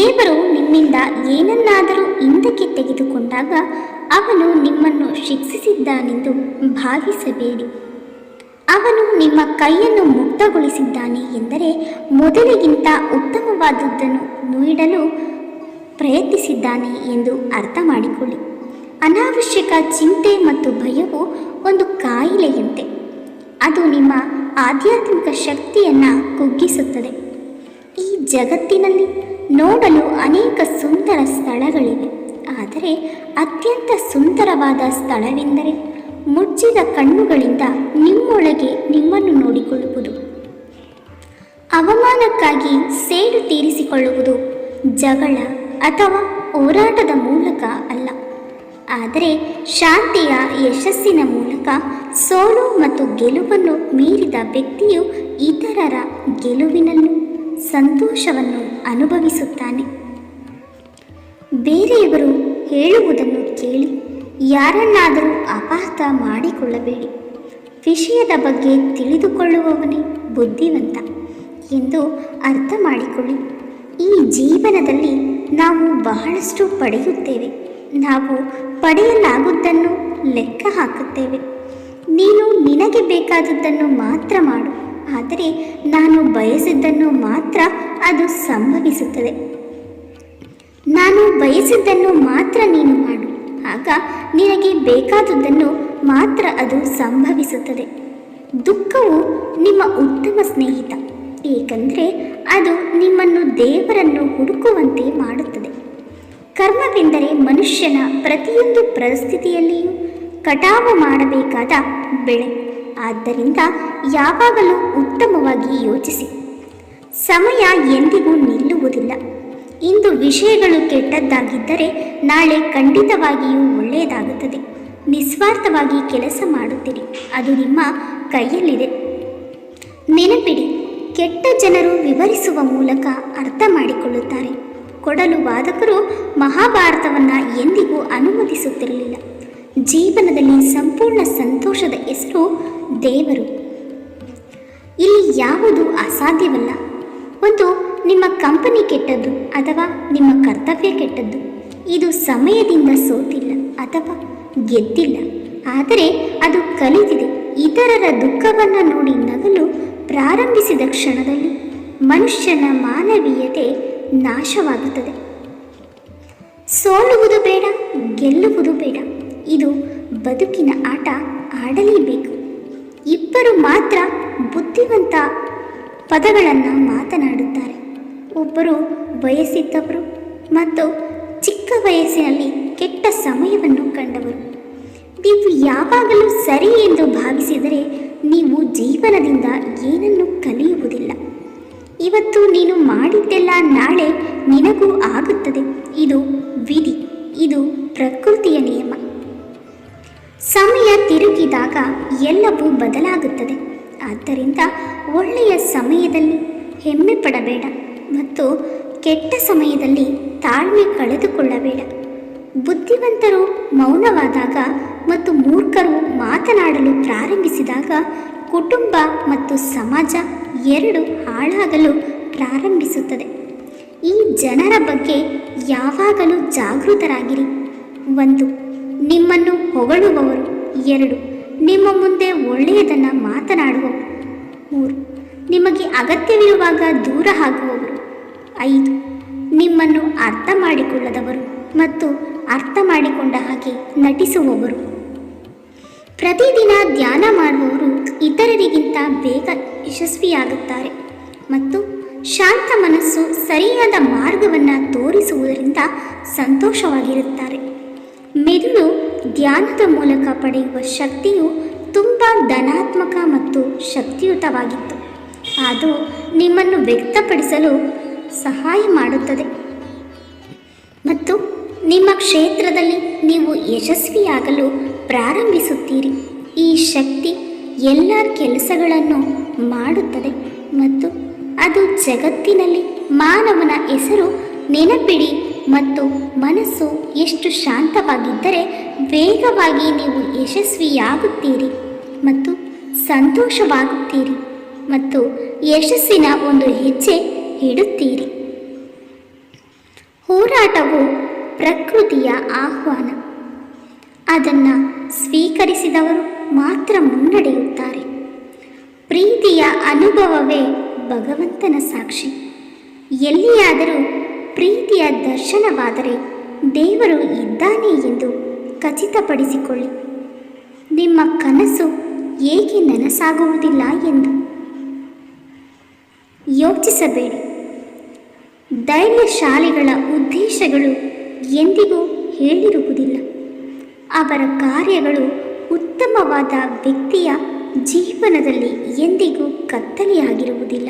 ದೇವರು ನಿಮ್ಮಿಂದ ಏನನ್ನಾದರೂ ಹಿಂದಕ್ಕೆ ತೆಗೆದುಕೊಂಡಾಗ ಅವನು ನಿಮ್ಮನ್ನು ಶಿಕ್ಷಿಸಿದ್ದಾನೆಂದು ಭಾವಿಸಬೇಡಿ. ಅವನು ನಿಮ್ಮ ಕೈಯನ್ನು ಮುಕ್ತಗೊಳಿಸಿದ್ದಾನೆ ಎಂದರೆ ಮೊದಲಿಗಿಂತ ಉತ್ತಮವಾದದ್ದನ್ನು ನೀಡಲು ಪ್ರಯತ್ನಿಸಿದ್ದಾನೆ ಎಂದು ಅರ್ಥ ಮಾಡಿಕೊಳ್ಳಿ. ಅನಾವಶ್ಯಕ ಚಿಂತೆ ಮತ್ತು ಭಯವು ಒಂದು ಕಾಯಿಲೆಯಂತೆ. ಅದು ನಿಮ್ಮ ಆಧ್ಯಾತ್ಮಿಕ ಶಕ್ತಿಯನ್ನು ಕುಗ್ಗಿಸುತ್ತದೆ. ಈ ಜಗತ್ತಿನಲ್ಲಿ ನೋಡಲು ಅನೇಕ ಸುಂದರ ಸ್ಥಳಗಳಿವೆ, ಆದರೆ ಅತ್ಯಂತ ಸುಂದರವಾದ ಸ್ಥಳವೆಂದರೆ ಮುಚ್ಚಿದ ಕಣ್ಣುಗಳಿಂದ ನಿಮ್ಮೊಳಗೆ ನಿಮ್ಮನ್ನು ನೋಡಿಕೊಳ್ಳುವುದು. ಅವಮಾನಕ್ಕಾಗಿ ಸೇಡು ತೀರಿಸಿಕೊಳ್ಳುವುದು ಜಗಳ ಅಥವಾ ಹೋರಾಟದ ಮೂಲಕ ಅಲ್ಲ, ಆದರೆ ಶಾಂತಿಯ ಯಶಸ್ಸಿನ ಮೂಲಕ. ಸೋಲು ಮತ್ತು ಗೆಲುವನ್ನು ಮೀರಿದ ವ್ಯಕ್ತಿಯು ಇತರರ ಗೆಲುವಿನಲ್ಲೂ ಸಂತೋಷವನ್ನು ಅನುಭವಿಸುತ್ತಾನೆ. ಬೇರೆಯವರು ಹೇಳುವುದನ್ನು ಕೇಳಿ ಯಾರನ್ನಾದರೂ ಅಪಾರ್ಥ ಮಾಡಿಕೊಳ್ಳಬೇಡಿ. ವಿಷಯದ ಬಗ್ಗೆ ತಿಳಿದುಕೊಳ್ಳುವವನೇ ಬುದ್ಧಿವಂತ ಎಂದು ಅರ್ಥ ಮಾಡಿಕೊಳ್ಳಿ. ಈ ಜೀವನದಲ್ಲಿ ನಾವು ಬಹಳಷ್ಟು ಪಡೆಯುತ್ತೇವೆ. ನಾವು ಪಡೆಯಲಾಗುವುದನ್ನು ಲೆಕ್ಕ ಹಾಕುತ್ತೇವೆ. ನೀನು ನಿನಗೆ ಬೇಕಾದದ್ದನ್ನು ಮಾತ್ರ ಮಾಡು, ಆದರೆ ನಾನು ಬಯಸಿದ್ದನ್ನು ಮಾತ್ರ ಅದು ಸಂಭವಿಸುತ್ತದೆ. ನಾನು ಬಯಸಿದ್ದನ್ನು ಮಾತ್ರ ನೀನು ಮಾಡು, ಆಗ ನಿನಗೆ ಬೇಕಾದುದನ್ನು ಮಾತ್ರ ಅದು ಸಂಭವಿಸುತ್ತದೆ. ದುಃಖವು ನಿಮ್ಮ ಉತ್ತಮ ಸ್ನೇಹಿತ, ಏಕೆಂದರೆ ಅದು ನಿಮ್ಮನ್ನು ದೇವರನ್ನು ಹುಡುಕುವಂತೆ ಮಾಡುತ್ತದೆ. ಕರ್ಮವೆಂದರೆ ಮನುಷ್ಯನ ಪ್ರತಿಯೊಂದು ಪರಿಸ್ಥಿತಿಯಲ್ಲಿಯೂ ಕಟಾವು ಮಾಡಬೇಕಾದ ಬೆಳೆ. ಆದ್ದರಿಂದ ಯಾವಾಗಲೂ ಉತ್ತಮವಾಗಿ ಯೋಚಿಸಿ. ಸಮಯ ಎಂದಿಗೂ ನಿಲ್ಲುವುದಿಲ್ಲ. ಇಂದು ವಿಷಯಗಳು ಕೆಟ್ಟದ್ದಾಗಿದ್ದರೆ ನಾಳೆ ಖಂಡಿತವಾಗಿಯೂ ಒಳ್ಳೆಯದಾಗುತ್ತದೆ. ನಿಸ್ವಾರ್ಥವಾಗಿ ಕೆಲಸ ಮಾಡುತ್ತೀರಿ, ಅದು ನಿಮ್ಮ ಕೈಯಲ್ಲಿದೆ. ನೆನಪಿಡಿ, ಕೆಟ್ಟ ಜನರು ವಿವರಿಸುವ ಮೂಲಕ ಅರ್ಥ ಮಾಡಿಕೊಳ್ಳುತ್ತಾರೆ. ಕೊಡಲು ವಾದಕರು ಮಹಾಭಾರತವನ್ನು ಎಂದಿಗೂ ಅನುಮತಿಸುತ್ತಿರಲಿಲ್ಲ. ಜೀವನದಲ್ಲಿ ಸಂಪೂರ್ಣ ಸಂತೋಷದ ಹೆಸರು ದೇವರು. ಇಲ್ಲಿ ಯಾವುದು ಅಸಾಧ್ಯವಲ್ಲ. ಒಂದು ನಿಮ್ಮ ಕಂಪನಿ ಕೆಟ್ಟದ್ದು ಅಥವಾ ನಿಮ್ಮ ಕರ್ತವ್ಯ ಕೆಟ್ಟದ್ದು, ಇದು ಸಮಯದಿಂದ ಸೋತಿಲ್ಲ ಅಥವಾ ಗೆದ್ದಿಲ್ಲ, ಆದರೆ ಅದು ಕಲಿತಿದೆ. ಇತರರ ದುಃಖವನ್ನು ನೋಡಿ ನಗಲು ಪ್ರಾರಂಭಿಸಿದ ಕ್ಷಣದಲ್ಲಿ ಮನುಷ್ಯನ ಮಾನವೀಯತೆ ನಾಶವಾಗುತ್ತದೆ. ಸೋಲುವುದು ಬೇಡ, ಗೆಲ್ಲುವುದು ಬೇಡ. ಇದು ಬದುಕಿನ ಆಟ. ಆಡಲೇಬೇಕು. ಇಬ್ಬರು ಮಾತ್ರ ಬುದ್ಧಿವಂತ ಪದಗಳನ್ನು ಮಾತನಾಡುತ್ತಾರೆ. ಒಬ್ಬರು ವಯಸ್ಸಿದ್ದವರು ಮತ್ತು ಚಿಕ್ಕ ವಯಸ್ಸಿನಲ್ಲಿ ಕೆಟ್ಟ ಸಮಯವನ್ನು ಕಂಡವರು. ನೀವು ಯಾವಾಗಲೂ ಸರಿ ಎಂದು ಭಾವಿಸಿದರೆ ನೀವು ಜೀವನದಿಂದ ಏನನ್ನೂ ಕಲಿಯುವುದಿಲ್ಲ. ಇವತ್ತು ನೀನು ಮಾಡಿದ್ದೆಲ್ಲ ನಾಳೆ ನಿನಗೂ ಆಗುತ್ತದೆ. ಇದು ವಿಧಿ, ಇದು ಪ್ರಕೃತಿಯ ನಿಯಮ. ಸಮಯ ತಿರುಗಿದಾಗ ಎಲ್ಲವೂ ಬದಲಾಗುತ್ತದೆ. ಆದ್ದರಿಂದ ಒಳ್ಳೆಯ ಸಮಯದಲ್ಲಿ ಹೆಮ್ಮೆ ಪಡಬೇಡ ಮತ್ತು ಕೆಟ್ಟ ಸಮಯದಲ್ಲಿ ತಾಳ್ಮೆ ಕಳೆದುಕೊಳ್ಳಬೇಡ. ಬುದ್ಧಿವಂತರು ಮೌನವಾದಾಗ ಮತ್ತು ಮೂರ್ಖರು ಮಾತನಾಡಲು ಪ್ರಾರಂಭಿಸಿದಾಗ ಕುಟುಂಬ ಮತ್ತು ಸಮಾಜ ಎರಡು ಹಾಳಾಗಲು ಪ್ರಾರಂಭಿಸುತ್ತದೆ. ಈ ಜನರ ಬಗ್ಗೆ ಯಾವಾಗಲೂ ಜಾಗೃತರಾಗಿರಿ. 1. ನಿಮ್ಮನ್ನು ಹೊಗಳುವವರು. 2. ನಿಮ್ಮ ಮುಂದೆ ಒಳ್ಳೆಯದನ್ನು ಮಾತನಾಡುವವರು. 3. ನಿಮಗೆ ಅಗತ್ಯವಿರುವಾಗ ದೂರ ಆಗುವವರು. 5. ನಿಮ್ಮನ್ನು ಅರ್ಥ ಮಾಡಿಕೊಳ್ಳದವರು ಮತ್ತು ಅರ್ಥ ಮಾಡಿಕೊಂಡ ಹಾಗೆ ನಟಿಸುವವರು. ಪ್ರತಿದಿನ ಧ್ಯಾನ ಮಾಡುವವರು ಇತರರಿಗಿಂತ ಬೇಗ ಯಶಸ್ವಿಯಾಗುತ್ತಾರೆ ಮತ್ತು ಶಾಂತ ಮನಸ್ಸು ಸರಿಯಾದ ಮಾರ್ಗವನ್ನು ತೋರಿಸುವುದರಿಂದ ಸಂತೋಷವಾಗಿರುತ್ತಾರೆ. ಮೆದುಳು ಧ್ಯಾನದ ಮೂಲಕ ಪಡೆಯುವ ಶಕ್ತಿಯು ತುಂಬ ಧನಾತ್ಮಕ ಮತ್ತು ಶಕ್ತಿಯುತವಾಗಿತ್ತು. ಅದು ನಿಮ್ಮನ್ನು ವ್ಯಕ್ತಪಡಿಸಲು ಸಹಾಯ ಮಾಡುತ್ತದೆ ಮತ್ತು ನಿಮ್ಮ ಕ್ಷೇತ್ರದಲ್ಲಿ ನೀವು ಯಶಸ್ವಿಯಾಗಲು ಪ್ರಾರಂಭಿಸುತ್ತೀರಿ. ಈ ಶಕ್ತಿ ಎಲ್ಲ ಕೆಲಸಗಳನ್ನು ಮಾಡುತ್ತದೆ ಮತ್ತು ಅದು ಜಗತ್ತಿನಲ್ಲಿ ಮಾನವನ ಹೆಸರು. ನೆನಪಿಡಿ, ಮತ್ತು ಮನಸ್ಸು ಎಷ್ಟು ಶಾಂತವಾಗಿದ್ದರೆ ವೇಗವಾಗಿ ನೀವು ಯಶಸ್ವಿಯಾಗುತ್ತೀರಿ ಮತ್ತು ಸಂತೋಷವಾಗುತ್ತೀರಿ ಮತ್ತು ಯಶಸ್ಸಿನ ಒಂದು ಹೆಜ್ಜೆ ಇಡುತ್ತೀರಿ. ಹೋರಾಟವು ಪ್ರಕೃತಿಯ ಆಹ್ವಾನ. ಅದನ್ನು ಸ್ವೀಕರಿಸಿದವರು ಮಾತ್ರ ಮುನ್ನಡೆಯುತ್ತಾರೆ. ಪ್ರೀತಿಯ ಅನುಭವವೇ ಭಗವಂತನ ಸಾಕ್ಷಿ. ಎಲ್ಲಿಯಾದರೂ ಪ್ರೀತಿಯ ದರ್ಶನವಾದರೆ ದೇವರು ಇದ್ದಾನೆ ಎಂದು ಖಚಿತಪಡಿಸಿಕೊಳ್ಳಿ. ನಿಮ್ಮ ಕನಸು ಏಕೆ ನನಸಾಗುವುದಿಲ್ಲ ಎಂದು ಯೋಚಿಸಬೇಡಿ. ಧೈರ್ಯಶಾಲಿಗಳ ಉದ್ದೇಶಗಳು ಎಂದಿಗೂ ಹೇಳಿರುವುದಿಲ್ಲ. ಅವರ ಕಾರ್ಯಗಳು ಉತ್ತಮವಾದ ವ್ಯಕ್ತಿಯ ಜೀವನದಲ್ಲಿ ಎಂದಿಗೂ ಕತ್ತಲೆಯಾಗಿರುವುದಿಲ್ಲ.